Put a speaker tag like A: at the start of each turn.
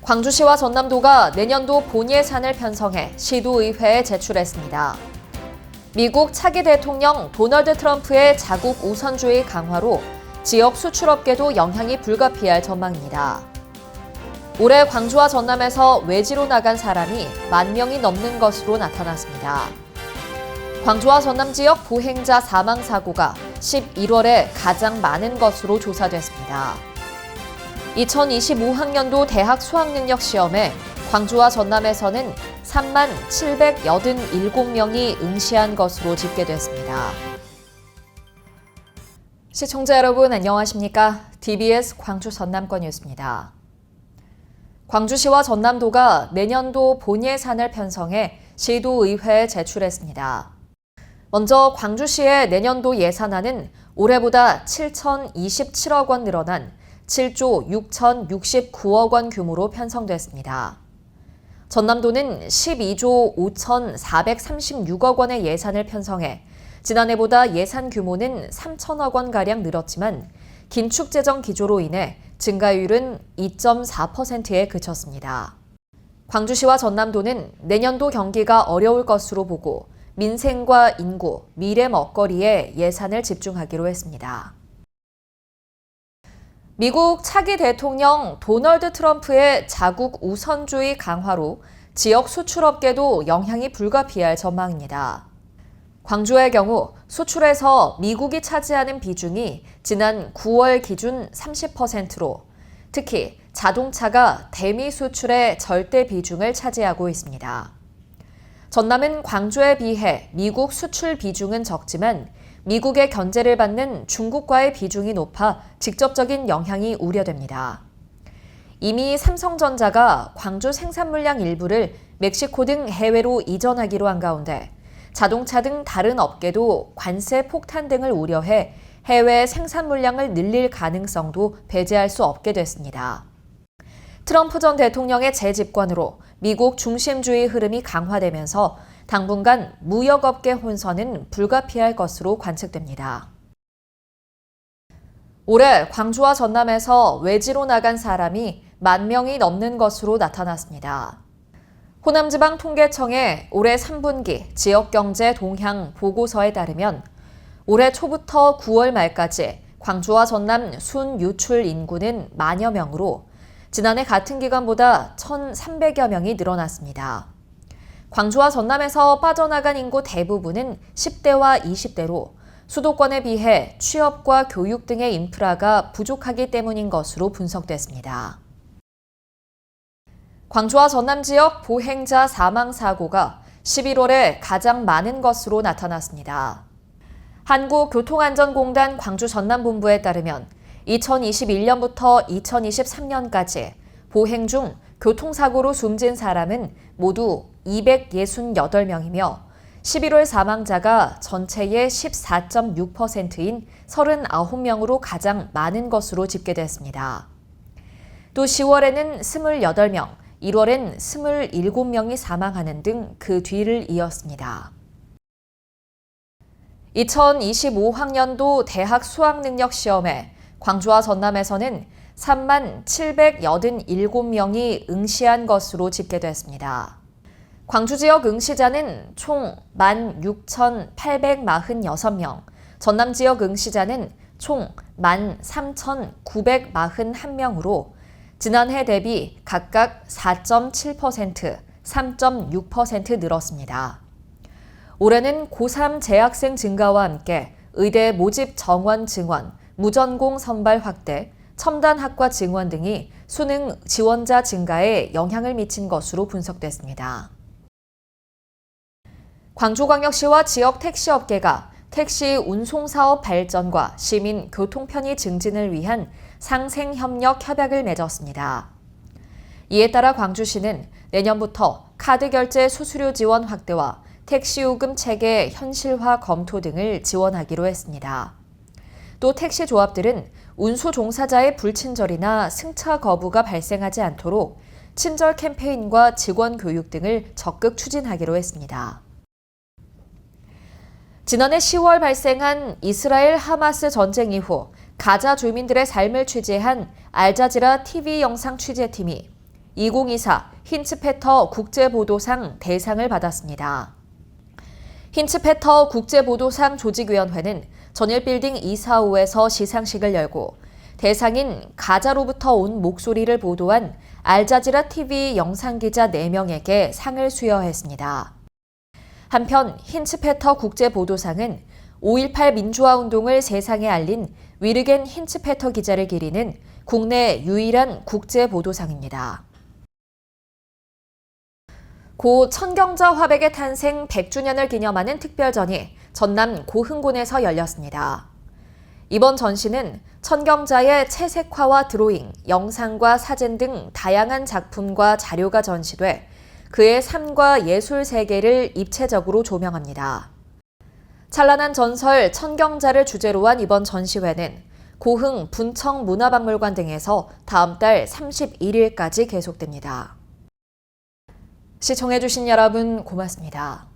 A: 광주시와 전남도가 내년도 본예산을 편성해 시도의회에 제출했습니다. 미국 차기 대통령 도널드 트럼프의 자국 우선주의 강화로 지역 수출업계도 영향이 불가피할 전망입니다. 올해 광주와 전남에서 외지로 나간 사람이 10,000명이 넘는 것으로 나타났습니다. 광주와 전남 지역 보행자 사망 사고가 11월에 가장 많은 것으로 조사됐습니다. 2025학년도 대학 수학능력 시험에 광주와 전남에서는 37,787명이 응시한 것으로 집계됐습니다. 시청자 여러분 안녕하십니까? DBS 광주 전남권 뉴스입니다. 광주시와 전남도가 내년도 본예산을 편성해 시도의회에 제출했습니다. 먼저 광주시의 내년도 예산안은 올해보다 7,027억 원 늘어난 7조 6,069억 원 규모로 편성됐습니다. 전남도는 12조 5,436억 원의 예산을 편성해 지난해보다 예산 규모는 3천억 원가량 늘었지만 긴축 재정 기조로 인해 증가율은 2.4%에 그쳤습니다. 광주시와 전남도는 내년도 경기가 어려울 것으로 보고 민생과 인구, 미래 먹거리에 예산을 집중하기로 했습니다. 미국 차기 대통령 도널드 트럼프의 자국 우선주의 강화로 지역 수출업계도 영향이 불가피할 전망입니다. 광주의 경우 수출에서 미국이 차지하는 비중이 지난 9월 기준 30%로 특히 자동차가 대미 수출의 절대 비중을 차지하고 있습니다. 전남은 광주에 비해 미국 수출 비중은 적지만 미국의 견제를 받는 중국과의 비중이 높아 직접적인 영향이 우려됩니다. 이미 삼성전자가 광주 생산 물량 일부를 멕시코 등 해외로 이전하기로 한 가운데 자동차 등 다른 업계도 관세 폭탄 등을 우려해 해외 생산 물량을 늘릴 가능성도 배제할 수 없게 됐습니다. 트럼프 전 대통령의 재집권으로 미국 중심주의 흐름이 강화되면서 당분간 무역업계 혼선은 불가피할 것으로 관측됩니다. 올해 광주와 전남에서 외지로 나간 사람이 10,000명이 넘는 것으로 나타났습니다. 호남지방통계청의 올해 3분기 지역경제 동향 보고서에 따르면 올해 초부터 9월 말까지 광주와 전남 순유출 인구는 10,000여 명으로 지난해 같은 기간보다 1,300여 명이 늘어났습니다. 광주와 전남에서 빠져나간 인구 대부분은 10대와 20대로 수도권에 비해 취업과 교육 등의 인프라가 부족하기 때문인 것으로 분석됐습니다. 광주와 전남 지역 보행자 사망 사고가 11월에 가장 많은 것으로 나타났습니다. 한국교통안전공단 광주 전남본부에 따르면 2021년부터 2023년까지 보행 중 교통사고로 숨진 사람은 모두 268명이며 11월 사망자가 전체의 14.6%인 39명으로 가장 많은 것으로 집계됐습니다. 또 10월에는 28명, 1월엔 27명이 사망하는 등 그 뒤를 이었습니다. 2025학년도 대학 수학능력 시험에 광주와 전남에서는 37,787명이 응시한 것으로 집계됐습니다. 광주 지역 응시자는 총 16,846명, 전남 지역 응시자는 총 13,941명으로 지난해 대비 각각 4.7%, 3.6% 늘었습니다. 올해는 고3 재학생 증가와 함께 의대 모집 정원 증원, 무전공 선발 확대, 첨단학과 증원 등이 수능 지원자 증가에 영향을 미친 것으로 분석됐습니다. 광주광역시와 지역 택시업계가 택시 운송사업 발전과 시민 교통 편의 증진을 위한 상생협력 협약을 맺었습니다. 이에 따라 광주시는 내년부터 카드 결제 수수료 지원 확대와 택시요금 체계 현실화 검토 등을 지원하기로 했습니다. 또 택시 조합들은 운수 종사자의 불친절이나 승차 거부가 발생하지 않도록 친절 캠페인과 직원 교육 등을 적극 추진하기로 했습니다. 지난해 10월 발생한 이스라엘 하마스 전쟁 이후 가자 주민들의 삶을 취재한 알자지라 TV 영상 취재팀이 2024 힌츠페터 국제보도상 대상을 받았습니다. 힌츠페터 국제보도상 조직위원회는 전일빌딩 245에서 시상식을 열고 대상인 가자로부터 온 목소리를 보도한 알자지라 TV 영상기자 4명에게 상을 수여했습니다. 한편 힌츠페터 국제보도상은 5.18 민주화운동을 세상에 알린 위르겐 힌츠페터 기자를 기리는 국내 유일한 국제보도상입니다. 고 천경자 화백의 탄생 100주년을 기념하는 특별전이 전남 고흥군에서 열렸습니다. 이번 전시는 천경자의 채색화와 드로잉, 영상과 사진 등 다양한 작품과 자료가 전시돼 그의 삶과 예술 세계를 입체적으로 조명합니다. 찬란한 전설 천경자를 주제로 한 이번 전시회는 고흥 분청문화박물관 등에서 다음 달 31일까지 계속됩니다. 시청해주신 여러분 고맙습니다.